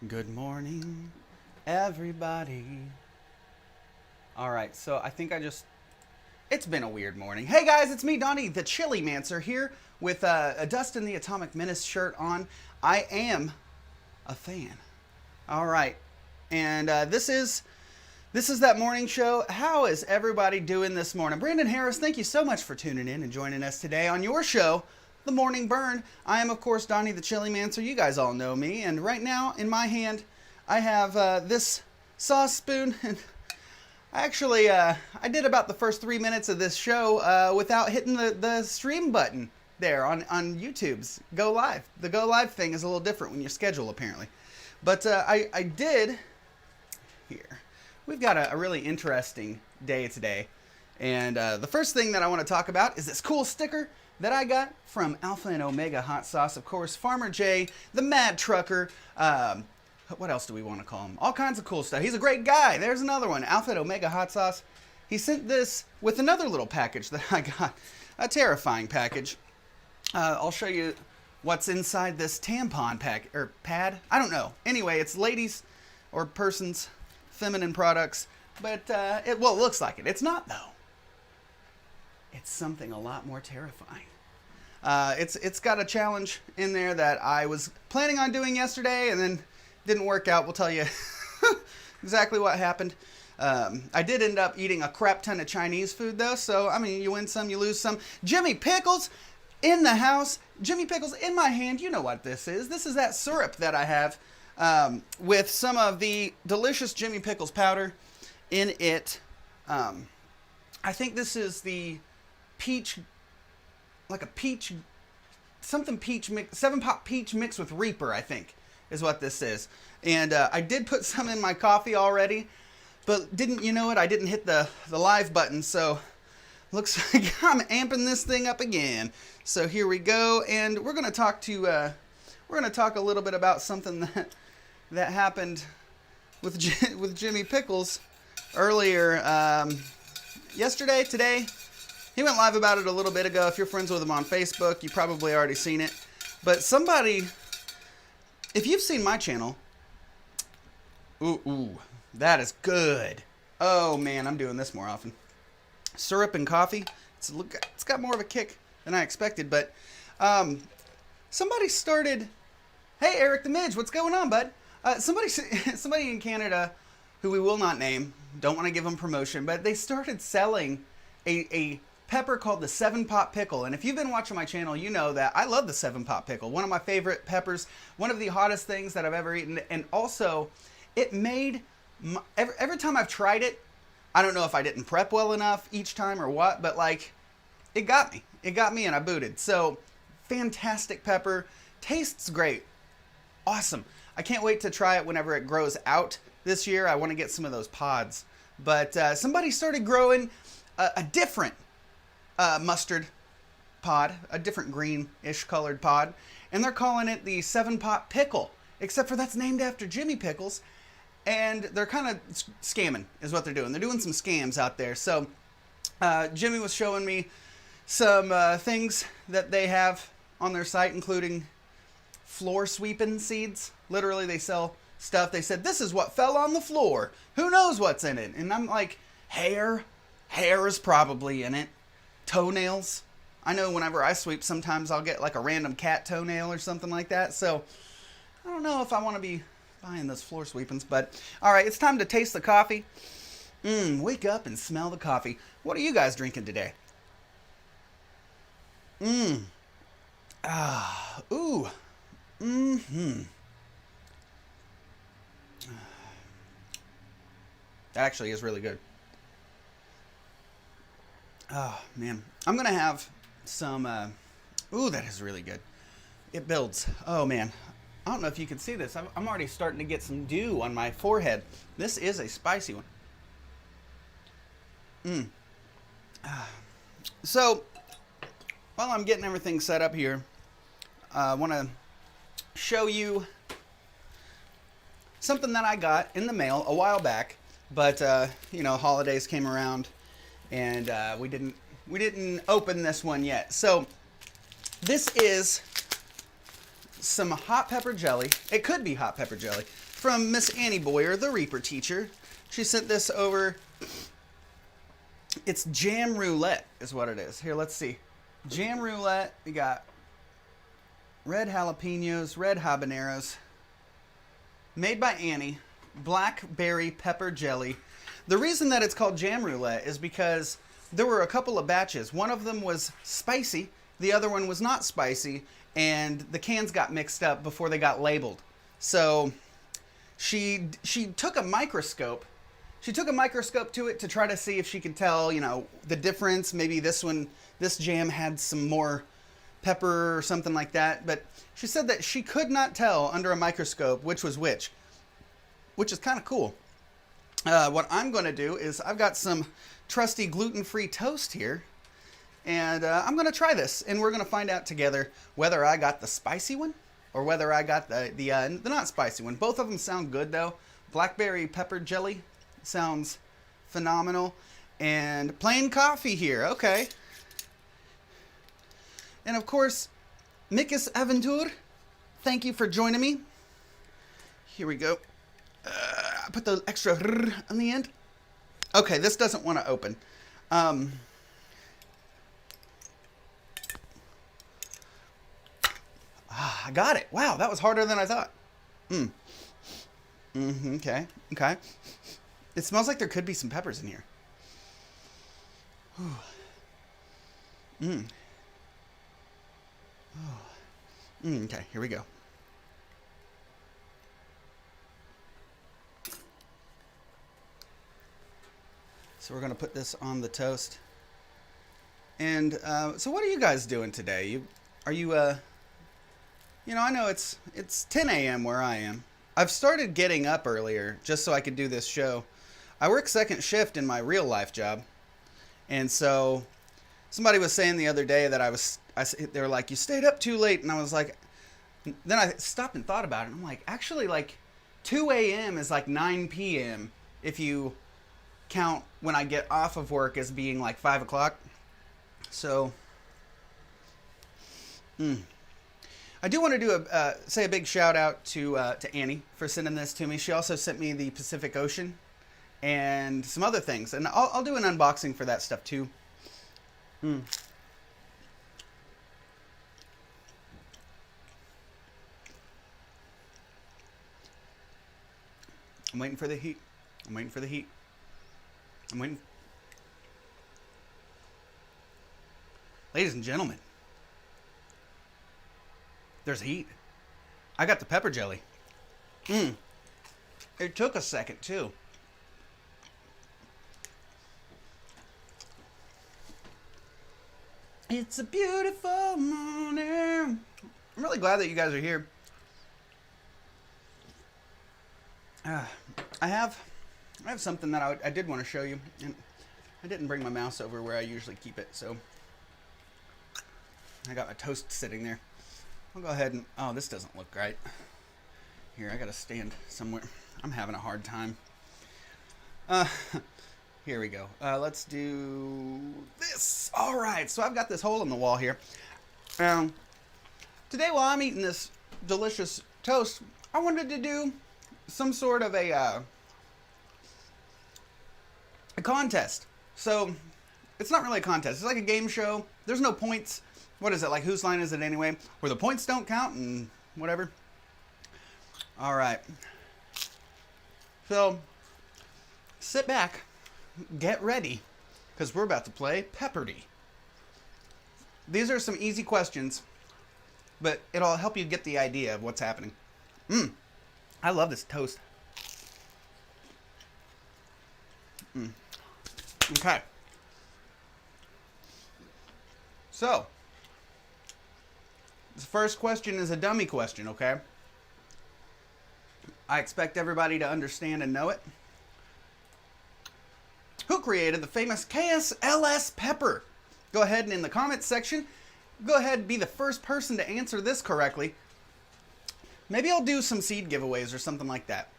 Good morning, everybody. All right, so I think it's been a weird morning. Hey guys, it's me, Donnie, the Chili Mancer, here with a Dustin the Atomic Menace shirt on. I am a fan. All right, and this is that morning show. How is everybody doing this morning? Brandon Harris, thank you so much for tuning in and joining us today on your show, The Morning Burn. I am, of course, Donnie the Chili Mancer. You guys all know me. And right now, in my hand, I have this sauce spoon. And actually, I did about the first 3 minutes of this show without hitting the stream button there on YouTube's Go Live. The Go Live thing is a little different when you schedule, apparently. But I did here. We've got a really interesting day today. And the first thing that I want to talk about is this cool sticker that I got from Alpha and Omega Hot Sauce. Of course, Farmer Jay, the Mad Trucker. What else do we want to call him? All kinds of cool stuff. He's a great guy. There's another one, Alpha and Omega Hot Sauce. He sent this with another little package that I got. A terrifying package. I'll show you what's inside this tampon pack or pad. I don't know. Anyway, it's ladies or persons' feminine products, but it looks like it. It's not though. It's something a lot more terrifying. It's got a challenge in there that I was planning on doing yesterday and then didn't work out. We'll tell you exactly what happened. I did end up eating a crap ton of Chinese food though, so I mean, you win some, you lose some. Jimmy Pickles in the house. Jimmy Pickles in my hand. You know what this is. This is that syrup that I have with some of the delicious Jimmy Pickles powder in it. I think this is the peach, like a peach, something peach mix, 7-Pop peach mixed with Reaper, I think is what this is. And I did put some in my coffee already, but didn't you know it? I didn't hit the live button, so looks like I'm amping this thing up again. So here we go, and we're gonna talk a little bit about something that happened with Jimmy Pickles earlier, yesterday, today. He went live about it a little bit ago. If you're friends with him on Facebook, you probably already seen it. But somebody, if you've seen my channel, ooh, that is good. Oh man, I'm doing this more often. Syrup and coffee. It's got more of a kick than I expected. But somebody started. Hey, Eric the Midge, what's going on, bud? Somebody in Canada, who we will not name, don't want to give them promotion, but they started selling a pepper called the 7-Pop pickle. And if you've been watching my channel, you know that I love the 7-Pop pickle. One of my favorite peppers, one of the hottest things that I've ever eaten. And also, it made, every time I've tried it, I don't know if I didn't prep well enough each time or what, but like, it got me. It got me and I booted. So, fantastic pepper. Tastes great. Awesome. I can't wait to try it whenever it grows out this year. I want to get some of those pods. But somebody started growing a different mustard pod, a different greenish colored pod, and they're calling it the 7-Pop pickle, except for that's named after Jimmy Pickles, and they're kind of scamming is what they're doing. They're doing some scams out there. So Jimmy was showing me some things that they have on their site, including floor sweeping seeds. Literally, they sell stuff. They said, this is what fell on the floor. Who knows what's in it? And I'm like, hair is probably in it. Toenails. I know whenever I sweep, sometimes I'll get like a random cat toenail or something like that. So I don't know if I want to be buying those floor sweepings, but all right, it's time to taste the coffee. Wake up and smell the coffee. What are you guys drinking today? Ooh. That actually is really good. Oh, man. I'm going to have some, ooh, that is really good. It builds. Oh, man. I don't know if you can see this. I'm already starting to get some dew on my forehead. This is a spicy one. So, while I'm getting everything set up here, I want to show you something that I got in the mail a while back. But, you know, holidays came around. And we didn't open this one yet. So this is some hot pepper jelly. It could be hot pepper jelly from Miss Annie Boyer, the Reaper teacher. She sent this over. It's jam roulette is what it is. Here, let's see. Jam roulette. We got red jalapenos, red habaneros. Made by Annie. Blackberry pepper jelly. The reason that it's called jam roulette is because there were a couple of batches. One of them was spicy. The other one was not spicy. And the cans got mixed up before they got labeled. So she took a microscope. She took a microscope to it to try to see if she could tell, you know, the difference. Maybe this jam had some more pepper or something like that. But she said that she could not tell under a microscope which was which is kind of cool. What I'm going to do is I've got some trusty gluten-free toast here. And I'm going to try this, and we're going to find out together whether I got the spicy one or whether I got the not spicy one. Both of them sound good, though. Blackberry pepper jelly sounds phenomenal. And plain coffee here. Okay. And, of course, Mikis Aventur, thank you for joining me. Here we go. I put the extra on the end. Okay, this doesn't want to open. I got it. Wow, that was harder than I thought. Okay. It smells like there could be some peppers in here. Okay, here we go. So we're going to put this on the toast. And so what are you guys doing today? You know, I know it's 10 a.m. where I am. I've started getting up earlier just so I could do this show. I work second shift in my real life job. And so somebody was saying the other day that they were like, you stayed up too late. And I was like, then I stopped and thought about it. And I'm like, actually, like 2 a.m. is like 9 p.m. if you count when I get off of work as being like 5 o'clock. So, I do want to do say a big shout out to Annie for sending this to me. She also sent me the Pacific Ocean and some other things, and I'll do an unboxing for that stuff too. I'm waiting for the heat. I'm waiting. Ladies and gentlemen, there's heat. I got the pepper jelly. It took a second, too. It's a beautiful morning. I'm really glad that you guys are here. I have something that I did want to show you. And I didn't bring my mouse over where I usually keep it, so I got my toast sitting there. I'll go ahead and... Oh, this doesn't look right. Here, I gotta stand somewhere. I'm having a hard time. Here we go. Let's do this. All right, so I've got this hole in the wall here. Today, while I'm eating this delicious toast, I wanted to do some sort of a contest. So, it's not really a contest. It's like a game show. There's no points. What is it, like whose line is it anyway? Where the points don't count and whatever. All right. So, sit back, get ready, because we're about to play Pepperdy. These are some easy questions, but it'll help you get the idea of what's happening. I love this toast. Okay. So, the first question is a dummy question, okay? I expect everybody to understand and know it. Who created the famous KSS Pepper? Go ahead and in the comments section, go ahead and be the first person to answer this correctly. Maybe I'll do some seed giveaways or something like that.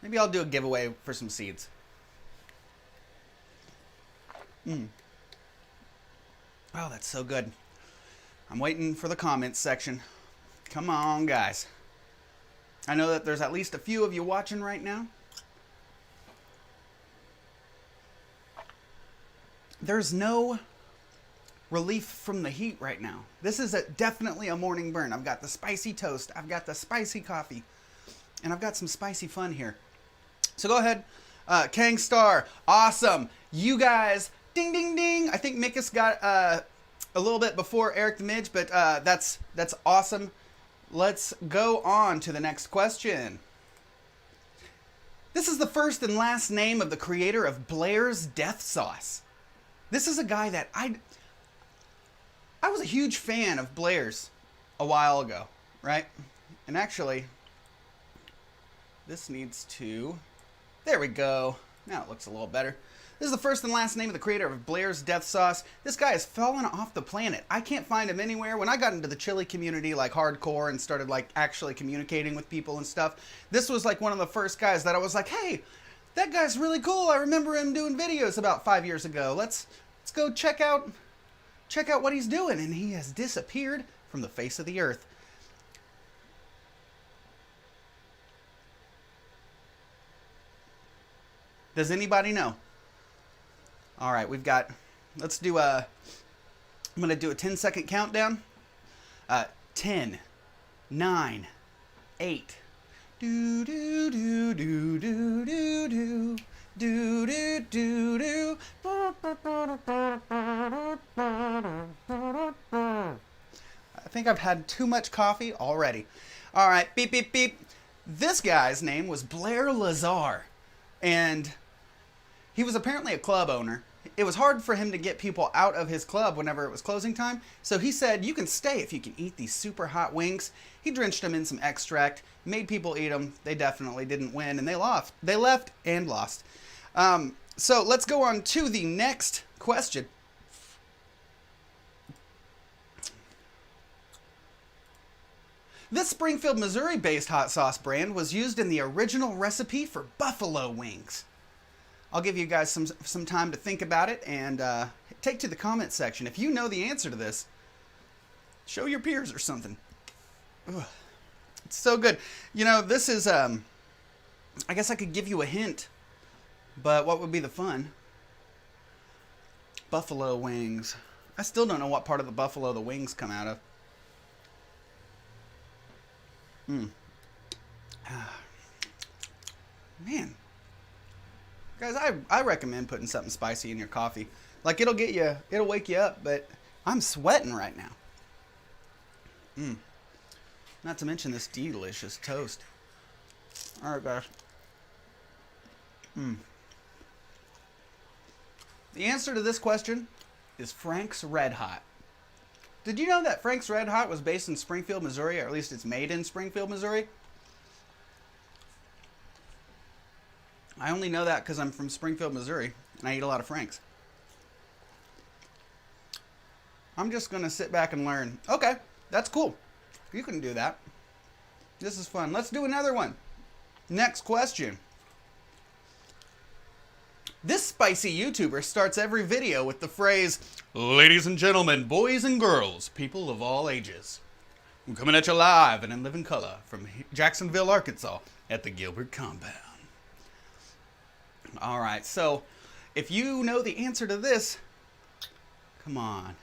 Maybe I'll do a giveaway for some seeds. Oh, that's so good. I'm waiting for the comments section. Come on, guys. I know that there's at least a few of you watching right now. There's no relief from the heat right now. This is definitely a morning burn. I've got the spicy toast, I've got the spicy coffee, and I've got some spicy fun here. So go ahead, Kang Star, awesome. You guys, ding, ding, ding. I think Mikus got a little bit before Eric the Midge, but that's awesome. Let's go on to the next question. This is the first and last name of the creator of Blair's Death Sauce. This is a guy that I was a huge fan of Blair's a while ago, right? And actually, this needs to, there we go. Now it looks a little better. This is the first and last name of the creator of Blair's Death Sauce. This guy has fallen off the planet. I can't find him anywhere. When I got into the chili community like hardcore and started like actually communicating with people and stuff, this was like one of the first guys that I was like, hey, that guy's really cool. I remember him doing videos about 5 years ago. Let's go check out what he's doing. And he has disappeared from the face of the earth. Does anybody know? All right, we've got, let's do I'm going to do a 10-second countdown. 10, 9, 8, do do do do do do do. Do do do do. I think I've had too much coffee already. All right, beep beep beep. This guy's name was Blair Lazar, and he was apparently a club owner. It was hard for him to get people out of his club whenever it was closing time, so he said, you can stay if you can eat these super hot wings. He drenched them in some extract, made people eat them. They definitely didn't win, and they left. They left and lost. So let's go on to the next question. This Springfield, Missouri-based hot sauce brand was used in the original recipe for buffalo wings. I'll give you guys some time to think about it and take to the comment section. If you know the answer to this, show your peers or something. Ugh. It's so good. You know, this is, I guess I could give you a hint, but what would be the fun? Buffalo wings. I still don't know what part of the buffalo the wings come out of. Man. Guys, I recommend putting something spicy in your coffee. Like, it'll wake you up, but I'm sweating right now. Not to mention this delicious toast. All right, guys. The answer to this question is Frank's Red Hot. Did you know that Frank's Red Hot was based in Springfield, Missouri, or at least it's made in Springfield, Missouri? I only know that because I'm from Springfield, Missouri, and I eat a lot of Frank's. I'm just going to sit back and learn. Okay, that's cool. You can do that. This is fun. Let's do another one. Next question. This spicy YouTuber starts every video with the phrase, "Ladies and gentlemen, boys and girls, people of all ages. I'm coming at you live and in living color from Jacksonville, Arkansas at the Gilbert Compound." All right, so if you know the answer to this, come on.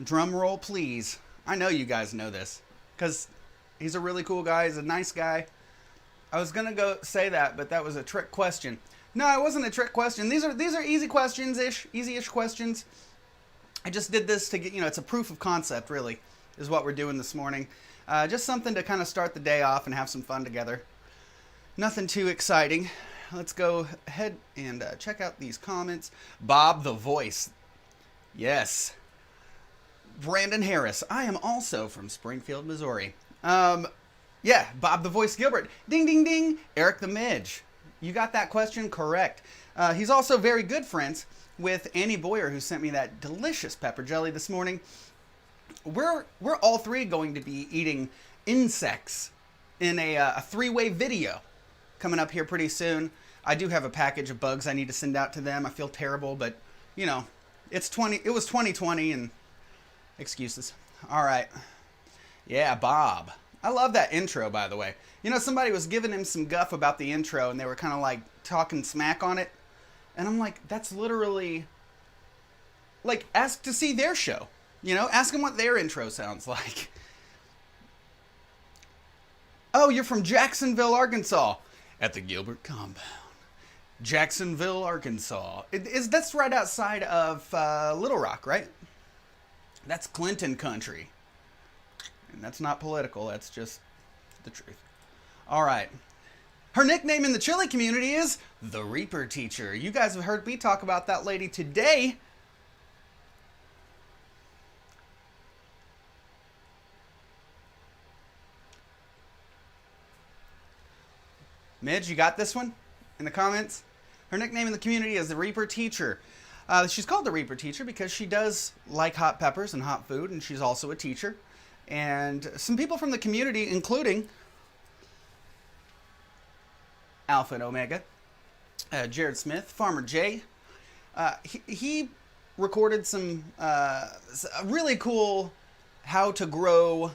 Drum roll, please. I know you guys know this because he's a really cool guy. He's a nice guy. I was going to go say that, but that was a trick question. No, it wasn't a trick question. These are easy questions-ish, easy-ish questions. I just did this to get, it's a proof of concept, really, is what we're doing this morning. Just something to kind of start the day off and have some fun together. Nothing too exciting. Let's go ahead and check out these comments. Bob the Voice. Yes. Brandon Harris. I am also from Springfield, Missouri. Yeah, Bob the Voice Gilbert. Ding, ding, ding. Eric the Midge. You got that question correct. He's also very good friends with Annie Boyer, who sent me that delicious pepper jelly this morning. We're all three going to be eating insects in a three-way video coming up here pretty soon. I do have a package of bugs I need to send out to them. I feel terrible, but it was 2020 and excuses. All right. Yeah, Bob. I love that intro, by the way. You know, somebody was giving him some guff about the intro, and they were kind of like talking smack on it. And I'm like, that's literally, like, ask to see their show. You know, ask them what their intro sounds like. Oh, you're from Jacksonville, Arkansas. At the Gilbert Compound. Jacksonville, Arkansas. That's right outside of Little Rock, right? That's Clinton country. And that's not political, that's just the truth. All right. Her nickname in the chili community is the Reaper Teacher. You guys have heard me talk about that lady today. Midge, you got this one in the comments? Her nickname in the community is the Reaper Teacher. She's called the Reaper Teacher because she does like hot peppers and hot food, and she's also a teacher. And some people from the community, including Alpha and Omega, Jared Smith, Farmer Jay, he recorded some really cool how to grow,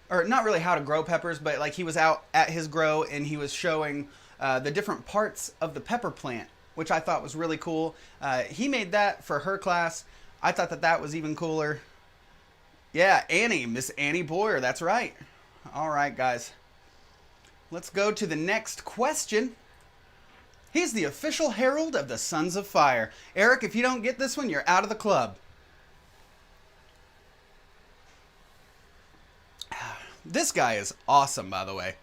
or not really how to grow peppers, but like he was out at his grow and he was showing the different parts of the pepper plant, which I thought was really cool. He made that for her class. I thought that was even cooler. Yeah, Annie, Miss Annie Boyer, that's right. All right, guys. Let's go to the next question. He's the official herald of the Sons of Fire. Eric, if you don't get this one, you're out of the club. This guy is awesome, by the way.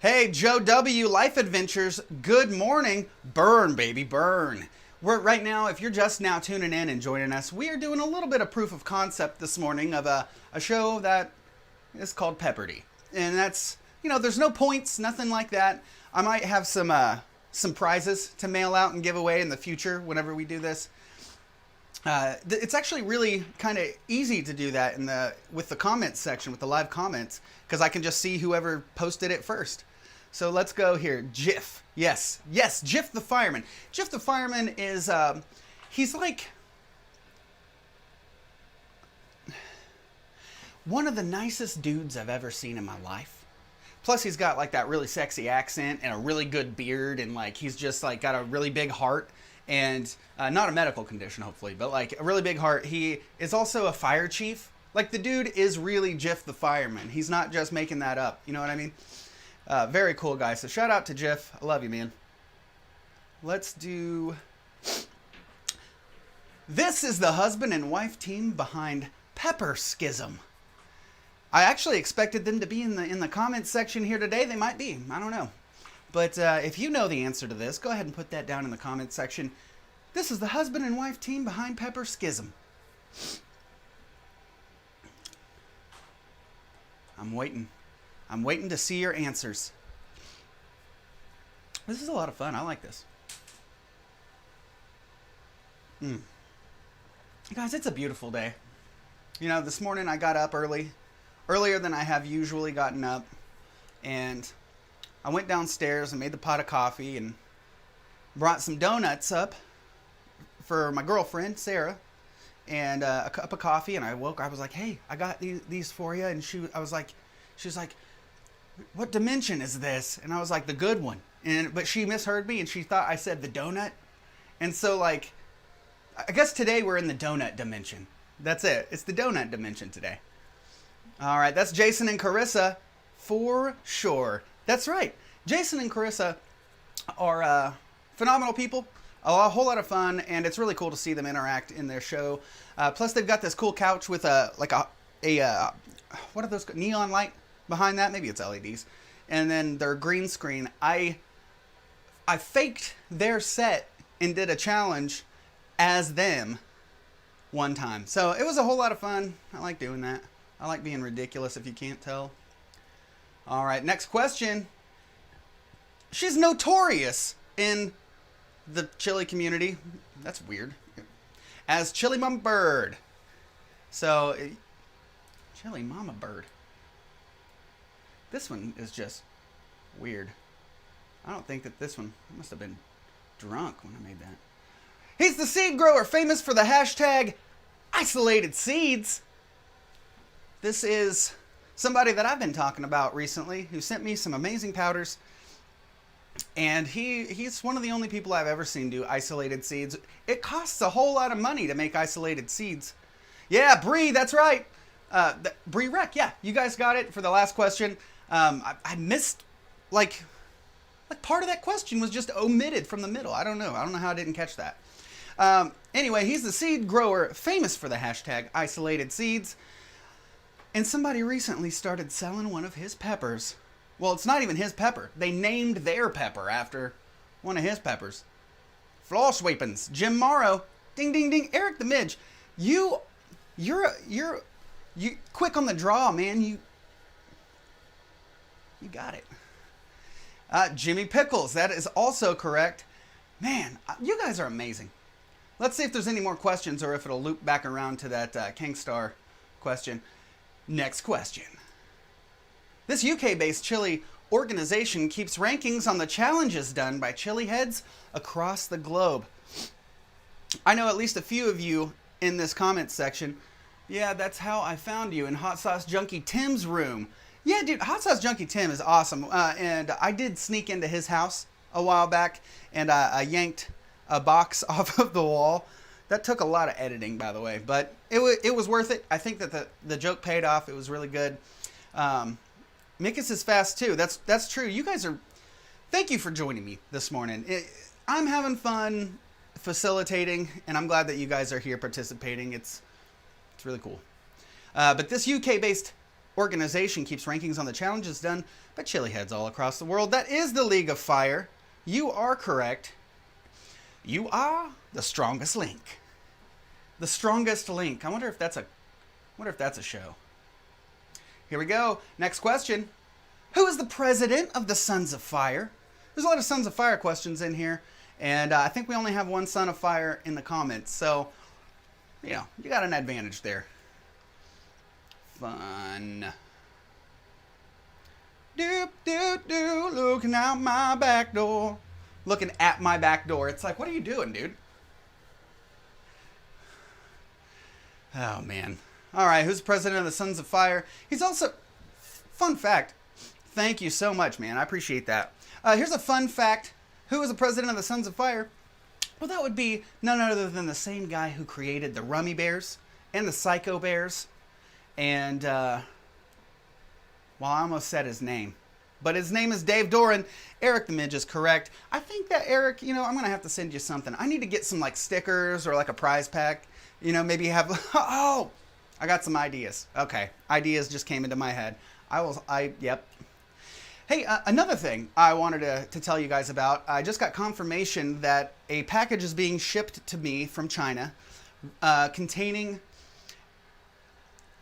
Hey, Joe W. Life Adventures, good morning. Burn, baby, burn. We're right now, if you're just now tuning in and joining us, we are doing a little bit of proof of concept this morning of a show that is called Pepperdy. And that's, you know, there's no points, nothing like that. I might have some prizes to mail out and give away in the future whenever we do this. It's actually really kind of easy to do that with the comments section, with the live comments, because I can just see whoever posted it first. So let's go here. Jiff. Yes, Jiff the Fireman. Jiff the Fireman is, he's like one of the nicest dudes I've ever seen in my life. Plus he's got like that really sexy accent and a really good beard, and like he's just like got a really big heart. And not a medical condition, hopefully, but like a really big heart. He is also a fire chief. Like the dude is really Jiff the Fireman. He's not just making that up. You know what I mean? Very cool guy. So shout out to Jiff. I love you, man. Let's do... This is the husband and wife team behind Pepper Schism. I actually expected them to be in the comments section here today. They might be. I don't know. But if you know the answer to this, go ahead and put that down in the comments section. This is the husband and wife team behind Pepper Schism. I'm waiting. I'm waiting to see your answers. This is a lot of fun. I like this. Guys, it's a beautiful day. You know, this morning I got up earlier than I have usually gotten up, and I went downstairs and made the pot of coffee and brought some donuts up for my girlfriend, Sarah, and a cup of coffee. And I was like, hey, I got these for you. And she was like, what dimension is this? And I was like, the good one. But she misheard me and she thought I said the donut. And so like, I guess today we're in the donut dimension. That's it. It's the donut dimension today. All right. That's Jason and Carissa for sure. That's right. Jason and Carissa are phenomenal people, a whole lot of fun, and it's really cool to see them interact in their show. Plus, they've got this cool couch with what are those, neon light behind that? Maybe it's LEDs. And then their green screen. I faked their set and did a challenge as them one time. So it was a whole lot of fun. I like doing that. I like being ridiculous, if you can't tell. All right, next question. She's notorious in the chili community. That's weird. As Chili Mama Bird. So, Chili Mama Bird. This one is just weird. I don't think that this one, I must have been drunk when I made that. He's the seed grower famous for the hashtag isolated seeds. This is somebody that I've been talking about recently who sent me some amazing powders. And he's one of the only people I've ever seen do isolated seeds. It costs a whole lot of money to make isolated seeds. Yeah, Bree, that's right. Bree Rec, yeah, you guys got it for the last question. I missed, like part of that question was just omitted from the middle. I don't know how I didn't catch that. Anyway, he's the seed grower famous for the hashtag isolated seeds. And somebody recently started selling one of his peppers. Well, it's not even his pepper. They named their pepper after one of his peppers. Floor sweepings. Jim Morrow. Ding, ding, ding. Eric the Midge. You're quick on the draw, man. You got it. Jimmy Pickles. That is also correct. Man, you guys are amazing. Let's see if there's any more questions or if it'll loop back around to that Kingstar question. Next question. This UK-based chili organization keeps rankings on the challenges done by chili heads across the globe. I know at least a few of you in this comments section. Yeah, that's how I found you in Hot Sauce Junkie Tim's room. Yeah, dude, Hot Sauce Junkie Tim is awesome. And I did sneak into his house a while back, and I yanked a box off of the wall. That took a lot of editing, by the way, but it was worth it. I think that the joke paid off. It was really good. Mikus is fast too. That's true. You guys are. Thank you for joining me this morning. I'm having fun facilitating, and I'm glad that you guys are here participating. It's really cool. But this UK-based organization keeps rankings on the challenges done by chili heads all across the world. That is the League of Fire. You are correct. You are the strongest link. The strongest link. I wonder if that's a show. Here we go. Next question. Who is the president of the Sons of Fire? There's a lot of Sons of Fire questions in here, and I think we only have one Son of Fire in the comments, so you got an advantage there. Fun. Doop doop doo, looking out my back door. Looking at my back door. It's like, what are you doing, dude? Oh, man. All right, who's the president of the Sons of Fire? He's also... Fun fact. Thank you so much, man. I appreciate that. Here's a fun fact. Who is the president of the Sons of Fire? Well, that would be none other than the same guy who created the Rummy Bears and the Psycho Bears. And, well, I almost said his name. But his name is Dave Doran. Eric the Midge is correct. I think that, Eric, I'm going to have to send you something. I need to get some, stickers or, a prize pack. Maybe have... Oh! I got some ideas. Okay. Ideas just came into my head. Yep. Hey, another thing I wanted to tell you guys about. I just got confirmation that a package is being shipped to me from China containing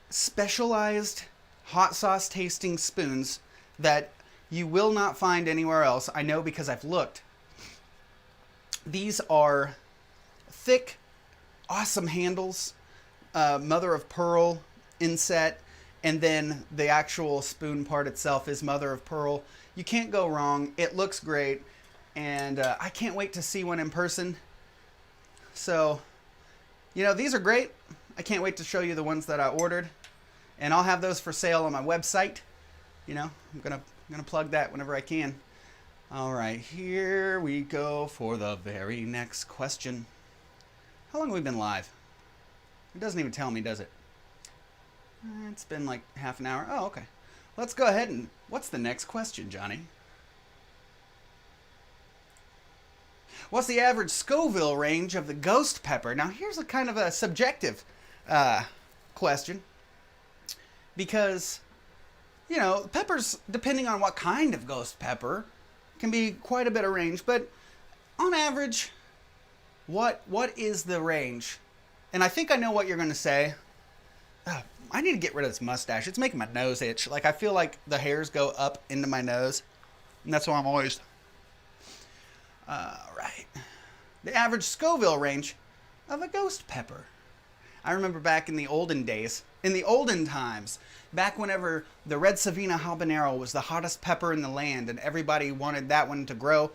specialized hot sauce tasting spoons that you will not find anywhere else. I know because I've looked. These are thick, awesome handles, mother of pearl inset, and then the actual spoon part itself is mother of pearl. You can't go wrong. It looks great, and I can't wait to see one in person. So, these are great. I can't wait to show you the ones that I ordered, and I'll have those for sale on my website. I'm gonna plug that whenever I can. All right, here we go for the very next question. How long have we been live? It doesn't even tell me, does it? It's been like half an hour. Oh, okay. Let's go ahead and... What's the next question, Johnny? What's the average Scoville range of the ghost pepper? Now, here's a kind of a subjective question. Because, peppers, depending on what kind of ghost pepper, can be quite a bit of range. But on average, what is the range? And I think I know what you're going to say. I need to get rid of this mustache. It's making my nose itch. I feel like the hairs go up into my nose. And that's why I'm always... Right. The average Scoville range of a ghost pepper. I remember back in the olden days, in the olden times, back whenever the red Savina habanero was the hottest pepper in the land and everybody wanted that one to grow.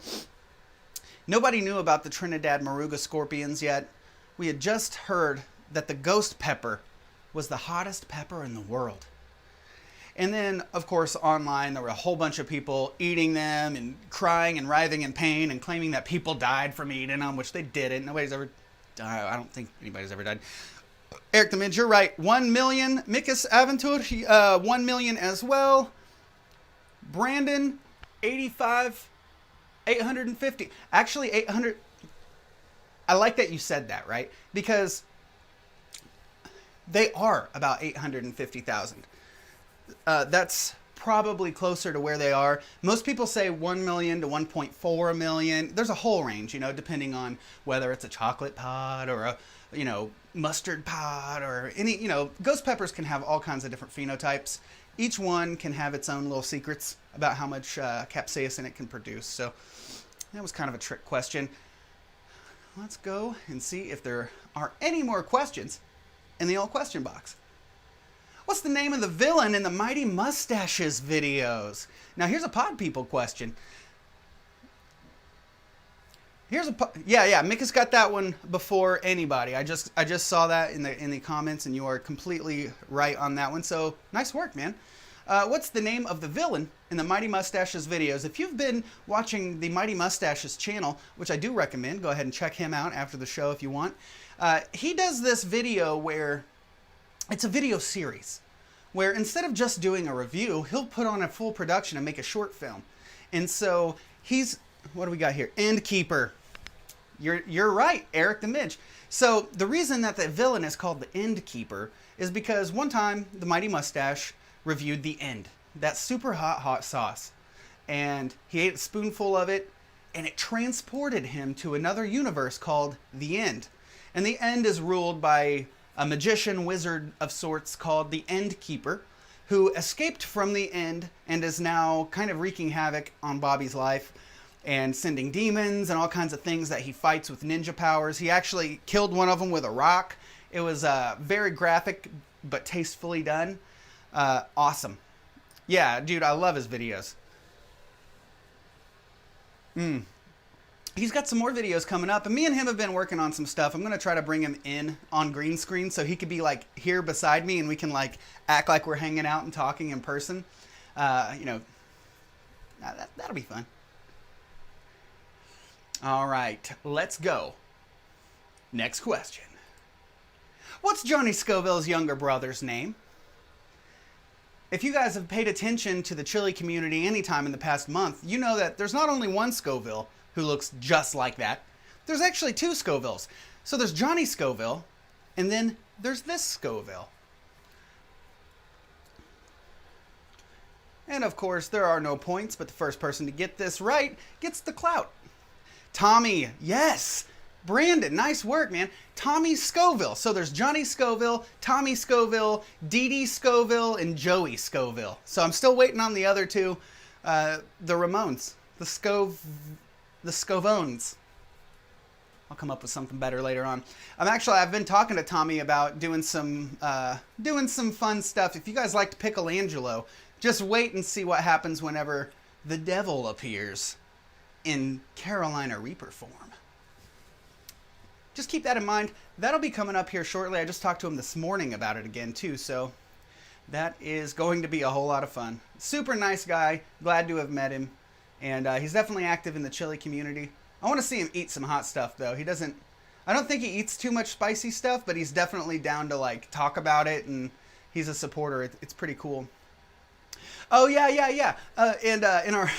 Nobody knew about the Trinidad Moruga scorpions yet. We had just heard that the ghost pepper was the hottest pepper in the world. And then, of course, online, there were a whole bunch of people eating them and crying and writhing in pain and claiming that people died from eating them, which they didn't. Nobody's ever died. I don't think anybody's ever died. Eric the Midge, you're right. 1 million. Mikas Aventur, 1 million as well. Brandon, 85, 850. Actually, 800. I like that you said that, right? Because they are about 850,000. That's probably closer to where they are. Most people say 1 million to 1.4 million. There's a whole range, you know, depending on whether it's a chocolate pod or a, you know, mustard pod or any, you know, ghost peppers can have all kinds of different phenotypes. Each one can have its own little secrets about how much capsaicin it can produce. So that was kind of a trick question. Let's go and see if there are any more questions in the old question box. What's the name of the villain in the Mighty Mustaches videos? Now here's a Pod People question. Yeah, Mick has got that one before anybody. I just saw that in the comments, and you are completely right on that one. So nice work, man. What's the name of the villain in the Mighty Mustaches videos? If you've been watching the Mighty Mustaches channel, which I do recommend, go ahead and check him out after the show if you want. He does this video where it's a video series where instead of just doing a review, he'll put on a full production and make a short film. And so what do we got here? Endkeeper. You're right, Eric the Midge. So the reason that the villain is called the Endkeeper is because one time the Mighty Mustache reviewed the End, that super hot sauce, and he ate a spoonful of it, and it transported him to another universe called the End. And the End is ruled by a magician wizard of sorts called the Endkeeper, who escaped from the End and is now kind of wreaking havoc on Bobby's life and sending demons and all kinds of things that he fights with ninja powers. He actually killed one of them with a rock. It was very graphic but tastefully done. Awesome. Yeah, dude, I love his videos. He's got some more videos coming up, and me and him have been working on some stuff. I'm going to try to bring him in on green screen so he could be like here beside me and we can like act like we're hanging out and talking in person. You know, that'll be fun. All right, let's go. Next question. What's Johnny Scoville's younger brother's name? If you guys have paid attention to the chili community anytime in the past month, you know that there's not only one Scoville who looks just like that. There's actually two Scovilles. So there's Johnny Scoville, and then there's this Scoville. And of course, there are no points, but the first person to get this right gets the clout. Tommy, yes. Brandon, nice work, man. Tommy Scoville. So there's Johnny Scoville, Tommy Scoville, Dee Dee Scoville, and Joey Scoville. So I'm still waiting on the other two, the Ramones, the Scovones. I'll come up with something better later on. I've been talking to Tommy about doing some fun stuff. If you guys liked Piccolangelo, just wait and see what happens whenever the devil appears in Carolina Reaper form. Just keep that in mind. That'll be coming up here shortly. I just talked to him this morning about it again too, so that is going to be a whole lot of fun. Super nice guy. Glad to have met him. And he's definitely active in the chili community. I want to see him eat some hot stuff though. I don't think he eats too much spicy stuff, but he's definitely down to like talk about it, and he's a supporter. It's pretty cool. Oh yeah. In our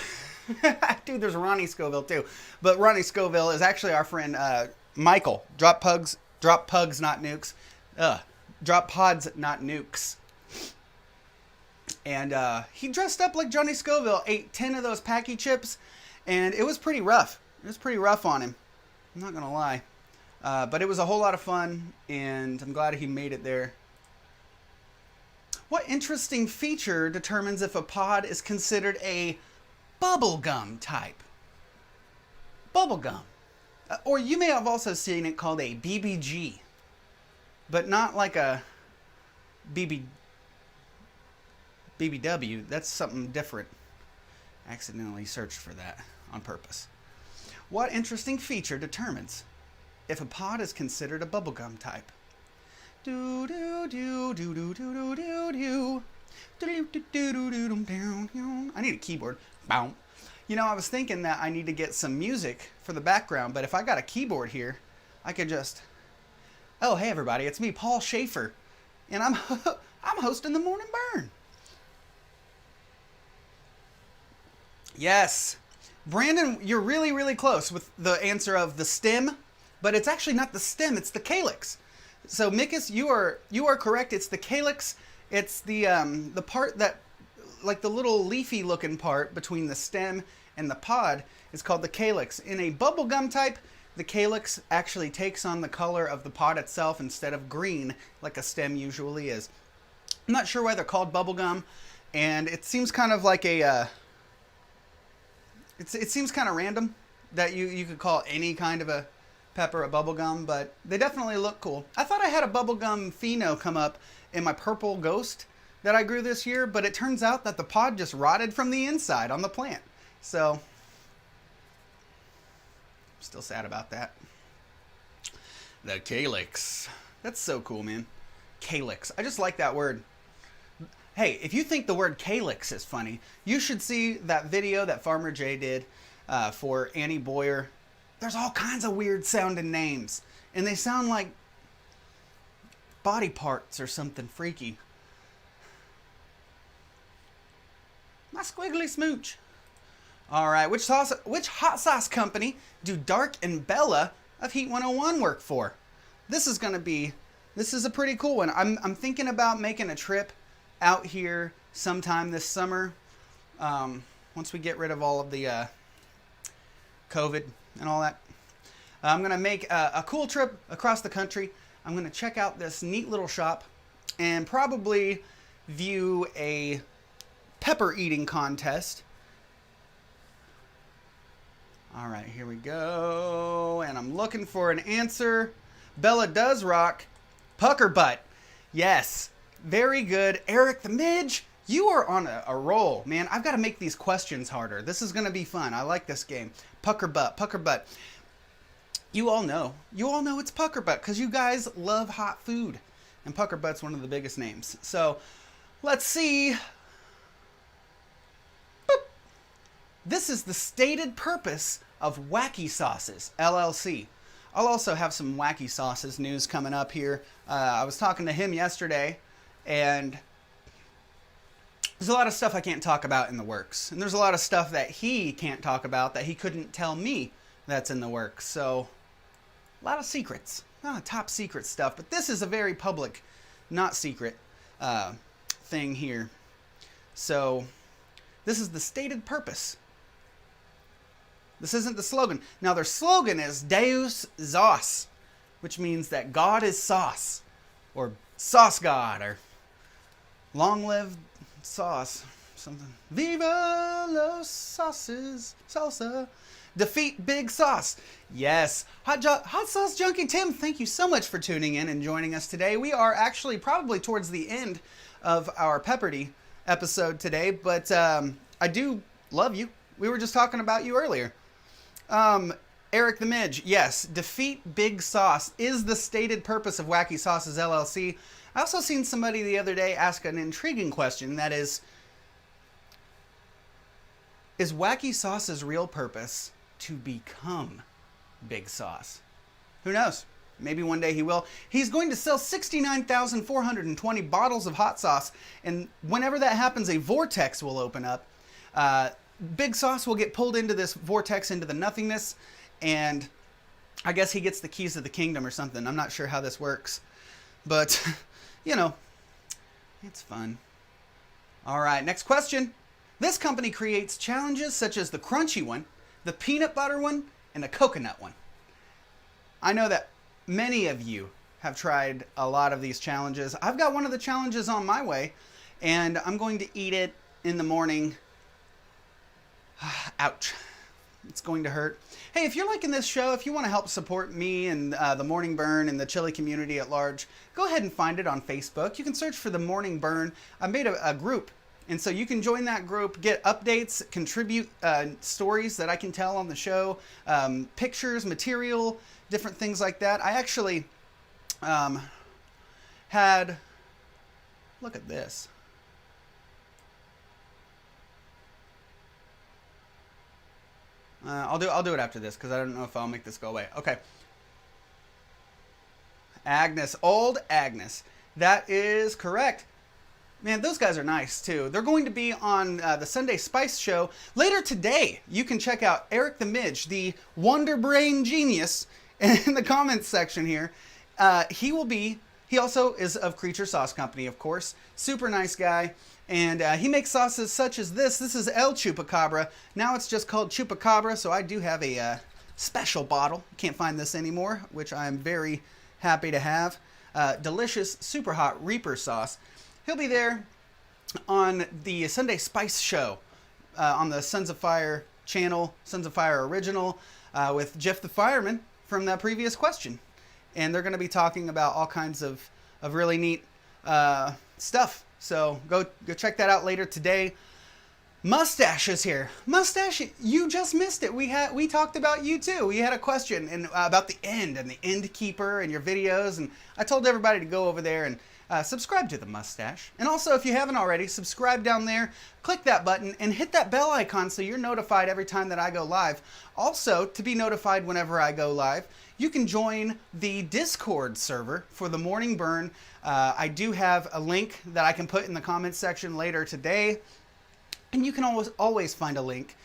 dude, there's Ronnie Scoville too. But Ronnie Scoville is actually our friend Michael. Drop Pugs, not nukes. Drop Pods, not nukes. And he dressed up like Johnny Scoville, ate 10 of those Packy chips, and it was pretty rough. It was pretty rough on him. I'm not going to lie. But it was a whole lot of fun, and I'm glad he made it there. What interesting feature determines if a pod is considered a bubblegum type? Bubblegum. Or you may have also seen it called a BBG, but not like a BBW. That's something different. I accidentally searched for that on purpose. What interesting feature determines if a pod is considered a bubblegum type? I need a keyboard. Bow. You know, I was thinking that I need to get some music for the background, but if I got a keyboard here, I could just... Oh, hey everybody, it's me, Paul Schaefer, and I'm hosting the Morning Burn. Yes. Brandon, you're really, really close with the answer of the stem, but it's actually not the stem, it's the calyx. So Mikus, you are correct. It's the calyx. It's the part that, like the little leafy looking part between the stem and the pod is called the calyx. In a bubblegum type, the calyx actually takes on the color of the pod itself instead of green like a stem usually is. I'm not sure why they're called bubblegum, and it seems kind of like a it seems kind of random that you could call any kind of a pepper a bubblegum, but they definitely look cool. I thought I had a bubblegum pheno come up in my purple ghost that I grew this year, but it turns out that the pod just rotted from the inside on the plant. So, I'm still sad about that. The calyx. That's so cool, man. Calyx. I just like that word. Hey, if you think the word calyx is funny, you should see that video that Farmer Jay did for Annie Boyer. There's all kinds of weird sounding names, and they sound like body parts or something freaky. My squiggly smooch. All right, which hot sauce company do Dark and Bella of Heat 101 work for? This is a pretty cool one. I'm thinking about making a trip out here sometime this summer. Once we get rid of all of the COVID and all that. I'm going to make a cool trip across the country. I'm going to check out this neat little shop and probably view a pepper eating contest. All right, here we go. And I'm looking for an answer. Bella does rock pucker butt. Yes, very good. Eric the Midge, you are on a roll, man. I've got to make these questions harder. This is going to be fun. I like this game. Pucker butt, pucker butt. You all know it's pucker butt because you guys love hot food. And pucker butt's one of the biggest names. So let's see. Boop. This is the stated purpose of Wacky Sauces, LLC. I'll also have some Wacky Sauces news coming up here. I was talking to him yesterday, and there's a lot of stuff I can't talk about in the works. And there's a lot of stuff that he can't talk about that he couldn't tell me that's in the works. So, a lot of secrets. Not top secret stuff, but this is a very public, not secret thing here. So, this is the stated purpose. This isn't the slogan. Now, their slogan is Deus Sauce, which means that God is sauce, or sauce God, or long live sauce, something. Viva los sauces, salsa. Defeat Big Sauce. Yes. Hot Sauce Junkie Tim, thank you so much for tuning in and joining us today. We are actually probably towards the end of our Pepperdy episode today, but I do love you. We were just talking about you earlier. Eric the Midge, yes, defeat Big Sauce is the stated purpose of Wacky Sauces LLC. I also seen somebody the other day ask an intriguing question, that is Wacky Sauce's real purpose to become Big Sauce? Who knows? Maybe one day he will. He's going to sell 69,420 bottles of hot sauce, and whenever that happens, a vortex will open up. Big Sauce will get pulled into this vortex, into the nothingness, and I guess he gets the keys to the kingdom or something. I'm not sure how this works, but, you know, it's fun. All right, next question. This company creates challenges such as the crunchy one, the peanut butter one, and the coconut one. I know that many of you have tried a lot of these challenges. I've got one of the challenges on my way, and I'm going to eat it in the morning. Ouch. It's going to hurt. Hey, if you're liking this show, if you want to help support me and the Morning Burn and the chili community at large, go ahead and find it on Facebook. You can search for the Morning Burn. I made a group, and so you can join that group, get updates, contribute stories that I can tell on the show, pictures, material, different things like that. I actually had, look at this. I'll do it after this because I don't know if I'll make this go away. Okay. Agnes, old Agnes. That is correct. Man, those guys are nice too. They're going to be on the Sunday Spice Show later today. You can check out Eric the Midge, the Wonder Brain genius, in the comments section here. He also is of Creature Sauce Company, of course. Super nice guy. And he makes sauces such as this. This is El Chupacabra. Now it's just called Chupacabra, so I do have a special bottle. Can't find this anymore, which I'm very happy to have. Delicious, super hot Reaper sauce. He'll be there on the Sunday Spice Show on the Sons of Fire channel, Sons of Fire Original, with Jeff the Fireman from that previous question. And they're going to be talking about all kinds of really neat stuff. So go check that out later today. Mustache is here. Mustache, you just missed it. We talked about you too. We had a question about the end and the end keeper and your videos, and I told everybody to go over there and subscribe to the Mustache. And also, if you haven't already, subscribe down there, click that button, and hit that bell icon so you're notified every time that I go live. Also, to be notified whenever I go live, you can join the Discord server for the Morning Burn. I do have a link that I can put in the comments section later today. And you can always find a link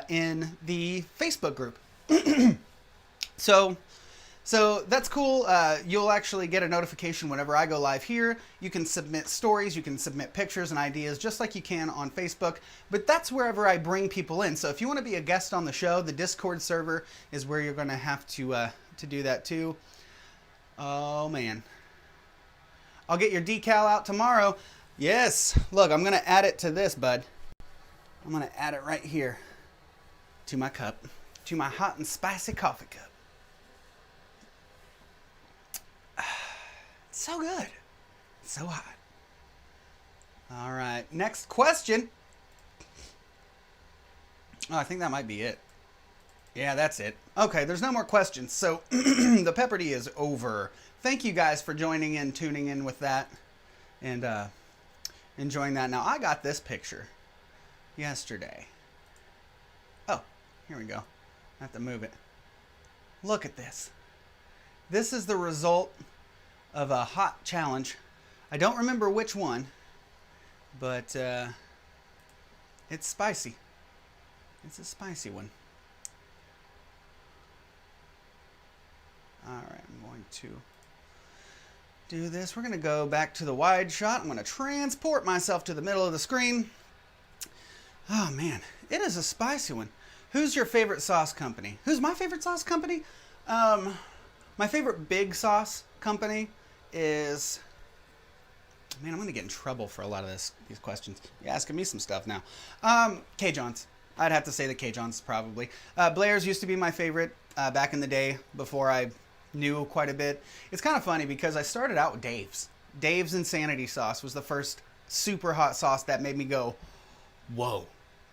in the Facebook group. So that's cool. You'll actually get a notification whenever I go live here. You can submit stories, you can submit pictures and ideas just like you can on Facebook. But that's wherever I bring people in. So if you want to be a guest on the show, the Discord server is where you're going to have to do that too. Oh, man. I'll get your decal out tomorrow. Yes. Look, I'm going to add it to this, bud. I'm going to add it right here to my cup, to my hot and spicy coffee cup. It's so good. It's so hot. All right. Next question. Oh, I think that might be it. Yeah, that's it. Okay, there's no more questions. So the Pepperdy is over. Thank you guys for joining in, tuning in with that, and enjoying that. Now, I got this picture yesterday. Oh, here we go. I have to move it. Look at this. This is the result of a hot challenge. I don't remember which one, but it's spicy. It's a spicy one. All right, I'm going to do this. We're going to go back to the wide shot. I'm going to transport myself to the middle of the screen. Oh, man. It is a spicy one. Who's your favorite sauce company? Who's my favorite sauce company? My favorite big sauce company is... Man, I'm going to get in trouble for a lot of these questions. You're asking me some stuff now. K-Johns. I'd have to say the K-Johns, probably. Blair's used to be my favorite back in the day before I knew quite a bit. It's kind of funny because I started out with Dave's. Dave's Insanity Sauce was the first super hot sauce that made me go, whoa.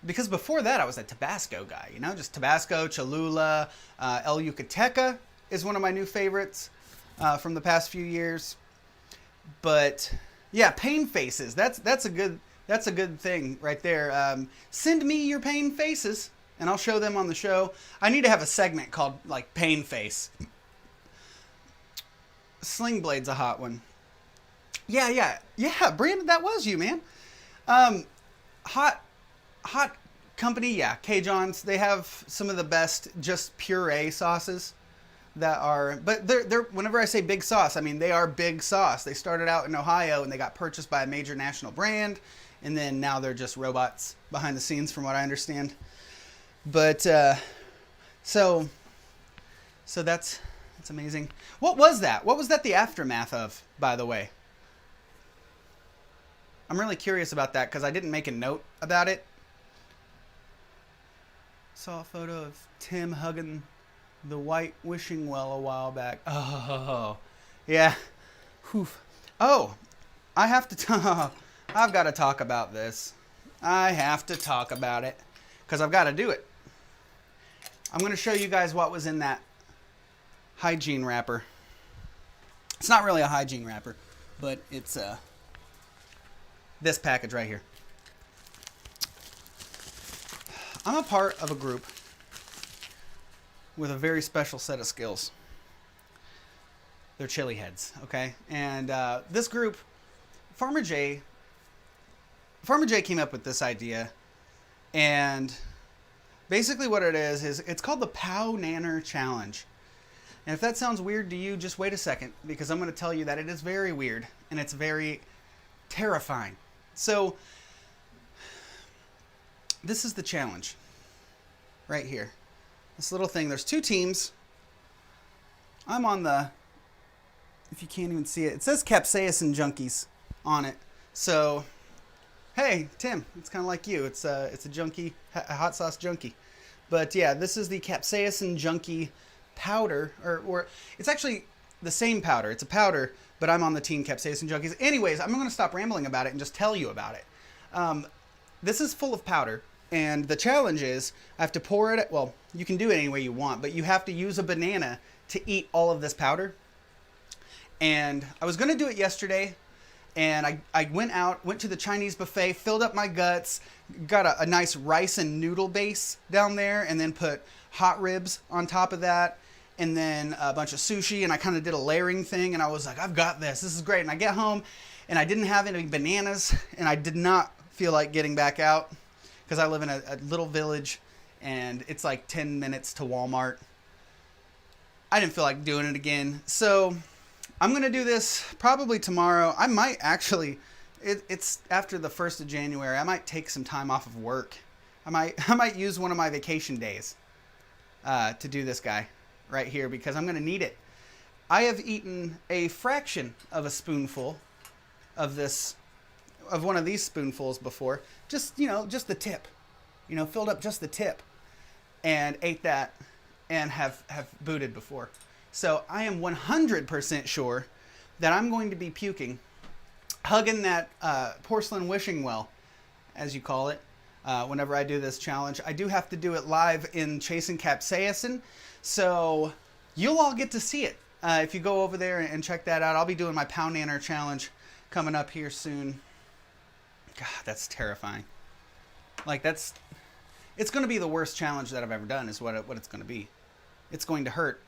Because before that, I was a Tabasco guy, you know, just Tabasco, Cholula, El Yucateca is one of my new favorites from the past few years. But yeah, pain faces. That's a good thing right there. Send me your pain faces, and I'll show them on the show. I need to have a segment called like Pain Face. Sling Blade's a hot one. Yeah, Brandon, that was you, man. Hot company, yeah. K-Johns, they have some of the best just puree sauces that are, but they're whenever I say big sauce, I mean they are big sauce. They started out in Ohio and they got purchased by a major national brand, and then now they're just robots behind the scenes, from what I understand. But so that's amazing. What was that? What was that the aftermath of, by the way? I'm really curious about that because I didn't make a note about it. Saw a photo of Tim hugging the white wishing well a while back. Oh, yeah. Oof. Oh, I've got to talk about this. I have to talk about it because I've got to do it. I'm going to show you guys what was in that hygiene wrapper. It's not really a hygiene wrapper, but it's this package right here. I'm a part of a group with a very special set of skills. They're chili heads, okay? And this group, Farmer J came up with this idea, and basically what it is it's called the PowNanner Challenge. And if that sounds weird to you, just wait a second, because I'm going to tell you that it is very weird, and it's very terrifying. So, this is the challenge, right here. This little thing, there's 2 teams. I'm on the, if you can't even see it, it says Capsaicin Junkies on it. So, hey, Tim, it's kind of like you. It's a junkie, a hot sauce junkie. But yeah, this is the Capsaicin Junkie powder, or it's actually the same powder. It's a powder, but I'm on the team Capsaicin Junkies. Anyways, I'm going to stop rambling about it and just tell you about it. This is full of powder, and the challenge is I have to pour it, well, you can do it any way you want, but you have to use a banana to eat all of this powder. And I was going to do it yesterday, and I went to the Chinese buffet, filled up my guts, got a nice rice and noodle base down there, and then put hot ribs on top of that, and then a bunch of sushi, and I kind of did a layering thing, and I was like, I've got this. This is great. And I get home, and I didn't have any bananas, and I did not feel like getting back out, because I live in a little village, and it's like 10 minutes to Walmart. I didn't feel like doing it again, so I'm going to do this probably tomorrow. I might actually, it's after the 1st of January, I might take some time off of work. I might use one of my vacation days to do this guy right here, because I'm going to need it. I have eaten a fraction of a spoonful of one of these spoonfuls before. Just the tip. Filled up just the tip and ate that and have booted before. So I am 100% sure that I'm going to be puking, hugging that porcelain wishing well, as you call it, whenever I do this challenge. I do have to do it live in Chasing Capsaicin, so you'll all get to see it. If you go over there and check that out, I'll be doing my PowNanner challenge coming up here soon. God, that's terrifying. It's going to be the worst challenge that I've ever done, is what it's going to be. It's going to hurt.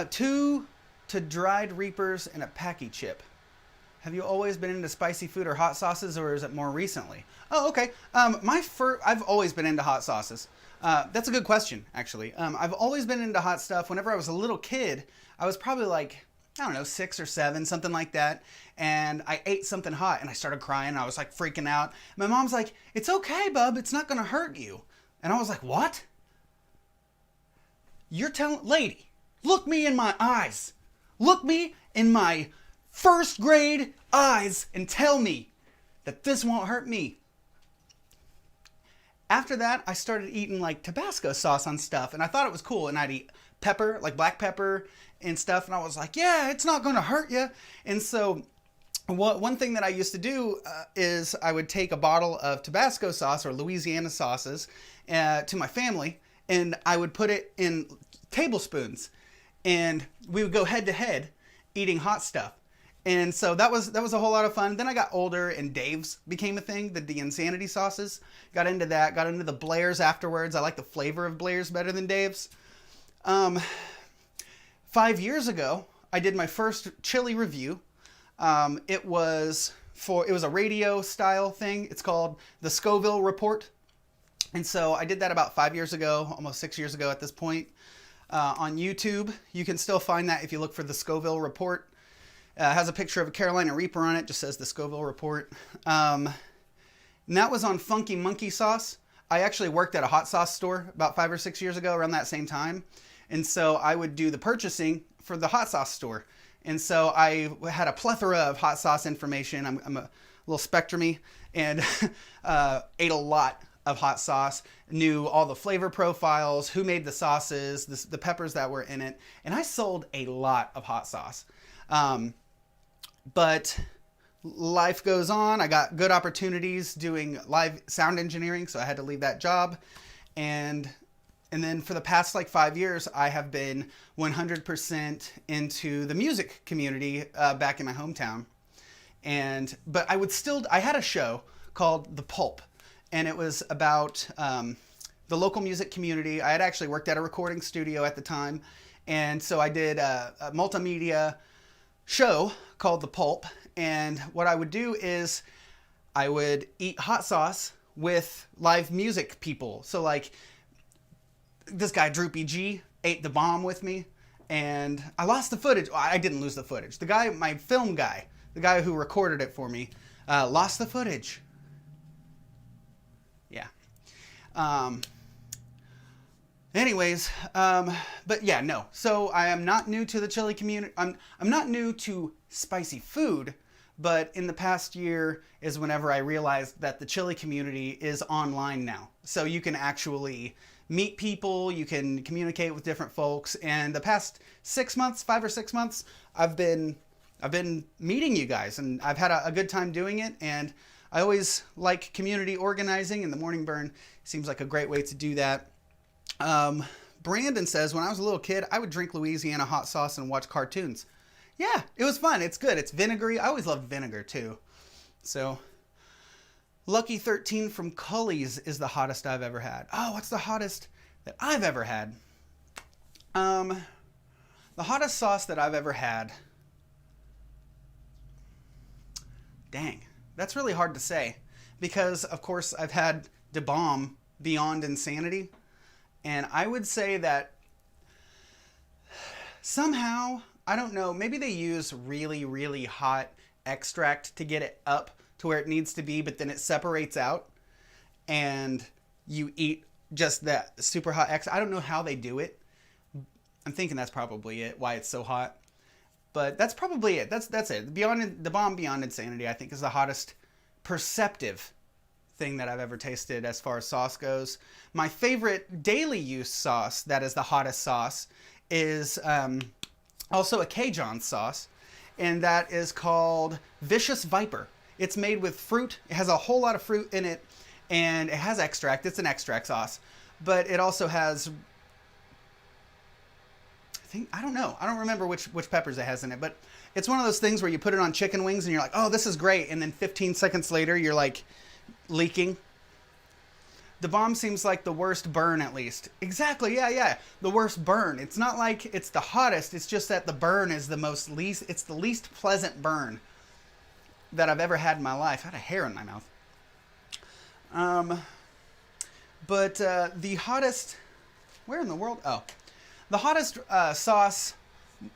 2 to dried reapers and a Packy chip. Have you always been into spicy food or hot sauces, or is it more recently? Oh, okay. I've always been into hot sauces. That's a good question, actually. I've always been into hot stuff. Whenever I was a little kid, I was probably like, I don't know, 6 or 7, something like that. And I ate something hot and I started crying. I was like freaking out. My mom's like, "It's okay, bub. It's not going to hurt you." And I was like, "What? You're telling, lady, look me in my eyes. Look me in my 1st grade eyes and tell me that this won't hurt me." After that, I started eating like Tabasco sauce on stuff, and I thought it was cool. And I'd eat pepper, like black pepper and stuff, and I was like, yeah, it's not going to hurt you. And so one thing that I used to do is I would take a bottle of Tabasco sauce or Louisiana sauces to my family, and I would put it in tablespoons, and we would go head to head eating hot stuff. And so that was a whole lot of fun. Then I got older, and Dave's became a thing, the Insanity sauces. Got into that, got into the Blair's afterwards. I like the flavor of Blair's better than Dave's. 5 years ago, I did my first chili review. It was a radio style thing. It's called the Scoville Report. And so I did that about 5 years ago, almost 6 years ago at this point, on YouTube. You can still find that if you look for the Scoville Report. It has a picture of a Carolina Reaper on it, just says the Scoville Report. And that was on Funky Monkey Sauce. I actually worked at a hot sauce store about 5 or 6 years ago, around that same time. And so I would do the purchasing for the hot sauce store. And so I had a plethora of hot sauce information. I'm a little spectrum-y, and ate a lot of hot sauce, knew all the flavor profiles, who made the sauces, the peppers that were in it. And I sold a lot of hot sauce. But life goes on. I got good opportunities doing live sound engineering, so I had to leave that job. And then for the past 5 years, I have been 100% into the music community back in my hometown. But I had a show called The Pulp, and it was about the local music community. I had actually worked at a recording studio at the time, and so I did a multimedia show called The Pulp, and what I would do is I would eat hot sauce with live music people. So like this guy Droopy G ate the bomb with me, and I lost the footage. I didn't lose the footage. The guy, my film guy, the guy who recorded it for me, lost the footage. Yeah. Anyways, but yeah, no. So I am not new to the chili community. I'm not new to spicy food, but in the past year is whenever I realized that the chili community is online now. So you can actually meet people, you can communicate with different folks. And the past 6 months, 5 or 6 months, I've been meeting you guys, and I've had a good time doing it. And I always like community organizing, and the Morning Burn seems like a great way to do that. Brandon says, when I was a little kid, I would drink Louisiana hot sauce and watch cartoons. Yeah, it was fun. It's good. It's vinegary. I always loved vinegar too. So, Lucky 13 from Cully's is the hottest I've ever had. Oh, what's the hottest that I've ever had? The hottest sauce that I've ever had. Dang, that's really hard to say, because of course I've had Da Bomb Beyond Insanity, and I would say that somehow, I don't know, maybe they use really, really hot extract to get it up to where it needs to be, but then it separates out and you eat just that super hot extract. I don't know how they do it. I'm thinking that's probably it, why it's so hot. But that's probably it. That's it. The Bomb Beyond Insanity, I think, is the hottest perceptive thing that I've ever tasted as far as sauce goes. My favorite daily use sauce that is the hottest sauce is also a Cajun sauce, and that is called Vicious Viper. It's made with fruit. It has a whole lot of fruit in it, and it has extract. It's an extract sauce, but it also has, I don't know. I don't remember which peppers it has in it, but it's one of those things where you put it on chicken wings and you're like, oh, this is great. And then 15 seconds later, you're like leaking. The Bomb seems like the worst burn, at least. Exactly. Yeah. The worst burn. It's not like it's the hottest. It's just that the burn is it's the least pleasant burn that I've ever had in my life. I had a hair in my mouth. But the hottest, where in the world? Oh. The hottest sauce,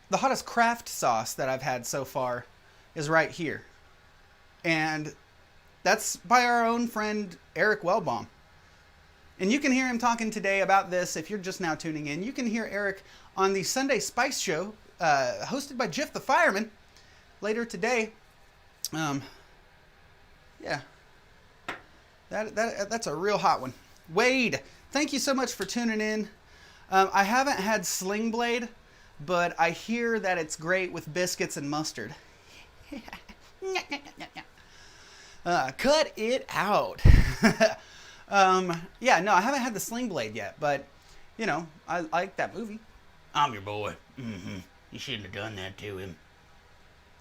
the hottest craft sauce that I've had so far is right here. And that's by our own friend, Eric Wellbaum. And you can hear him talking today about this if you're just now tuning in. You can hear Eric on the Sunday Spice Show, hosted by Jiff the Fireman, later today. Yeah. That's a real hot one. Wade, thank you so much for tuning in. I haven't had Sling Blade, but I hear that it's great with biscuits and mustard. Cut it out. Yeah, no, I haven't had the Sling Blade yet, but, you know, I like that movie. I'm your boy. Mm-hmm. You shouldn't have done that to him.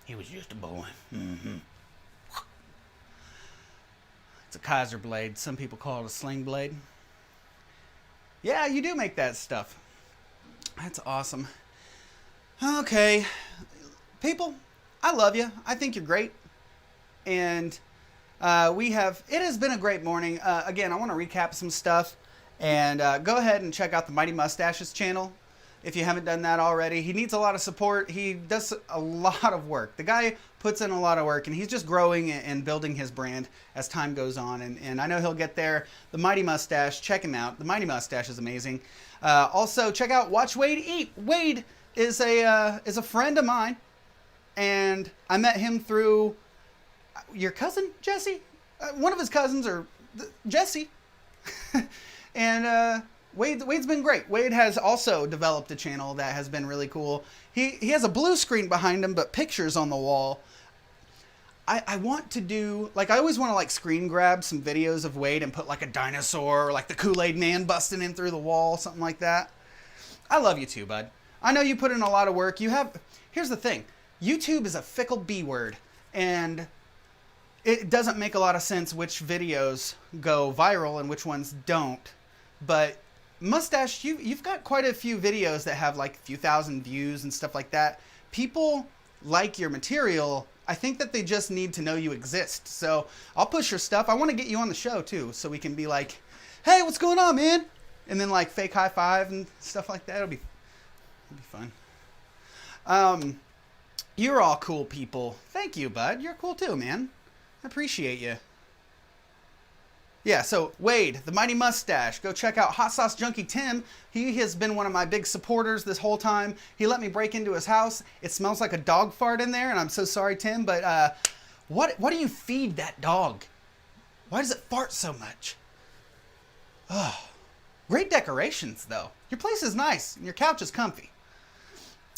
He was just a boy. Mm-hmm. It's a Kaiser blade. Some people call it a Sling Blade. Yeah, you do make that stuff. That's awesome. Okay. People, I love you. I think you're great. And it has been a great morning. Again, I want to recap some stuff. And go ahead and check out the Mighty Mustaches channel if you haven't done that already. He needs a lot of support. He does a lot of work. The guy puts in a lot of work, and he's just growing and building his brand as time goes on. And I know he'll get there. The Mighty Mustache, check him out. The Mighty Mustache is amazing. Also, check out Watch Wade Eat. Wade is a friend of mine, and I met him through your cousin, Jesse? One of his cousins, or Jesse. And Wade's been great. Wade has also developed a channel that has been really cool. He has a blue screen behind him, but pictures on the wall. I want to do, like, I always want to, like, screen grab some videos of Wade and put, like, a dinosaur or, like, the Kool-Aid Man busting in through the wall, something like that. I love you too, bud. I know you put in a lot of work. Here's the thing. YouTube is a fickle B word, and it doesn't make a lot of sense which videos go viral and which ones don't. but Mustache, you've got quite a few videos that have like a few thousand views and stuff like that. People like your material. I think that they just need to know you exist. So I'll push your stuff. I want to get you on the show too, so we can be like, hey, what's going on, man? And then like fake high five and stuff like that. It'll be fun. You're all cool people. Thank you, bud. You're cool too, man. I appreciate you. Yeah, so Wade, the Mighty Mustache, go check out Hot Sauce Junkie Tim. He has been one of my big supporters this whole time. He let me break into his house. It smells like a dog fart in there, and I'm so sorry, Tim, but what do you feed that dog? Why does it fart so much? Oh, great decorations, though. Your place is nice, and your couch is comfy.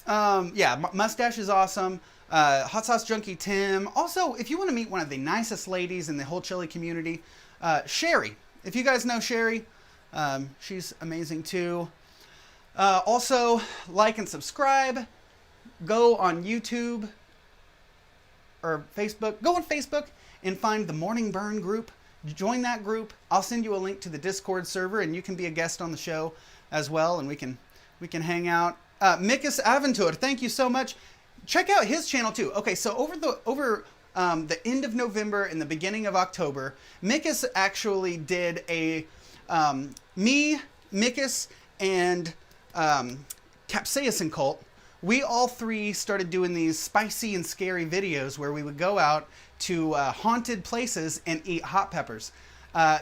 Yeah, Mustache is awesome. Hot Sauce Junkie Tim. Also, if you want to meet one of the nicest ladies in the whole chili community, Sherry. If you guys know Sherry, she's amazing too. Also, like and subscribe. Go on YouTube or Facebook. Go on Facebook and find the Morning Burn group. Join that group. I'll send you a link to the Discord server, and you can be a guest on the show as well, and we can hang out. Mikas Aventur, thank you so much. Check out his channel too. Okay, so over the end of November and the beginning of October, Mikas actually did a Mikas, and Capsaicin Cult. We all three started doing these spicy and scary videos where we would go out to haunted places and eat hot peppers.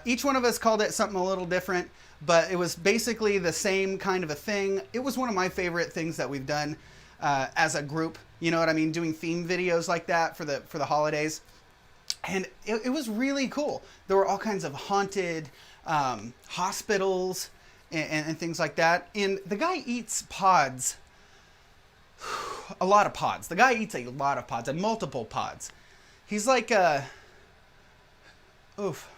Each one of us called it something a little different, but it was basically the same kind of a thing. It was one of my favorite things that we've done as a group. You know what I mean? Doing theme videos like that for the holidays. And it was really cool. There were all kinds of haunted hospitals and things like that. And the guy eats pods. A lot of pods. The guy eats a lot of pods, and multiple pods. He's like, oof.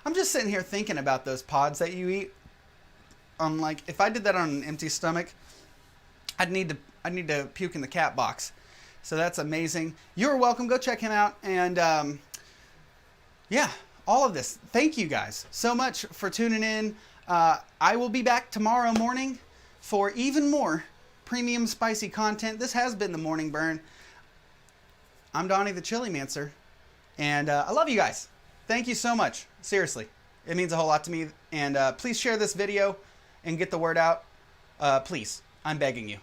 I'm just sitting here thinking about those pods that you eat. Like, if I did that on an empty stomach, I'd need to puke in the cat box. So that's amazing. You're welcome. Go check him out. And yeah, all of this. Thank you guys so much for tuning in. I will be back tomorrow morning for even more premium spicy content. This has been the Morning Burn. I'm Donnie the Chili Mancer, and I love you guys. Thank you so much. Seriously, it means a whole lot to me. And please share this video and get the word out. Please, I'm begging you.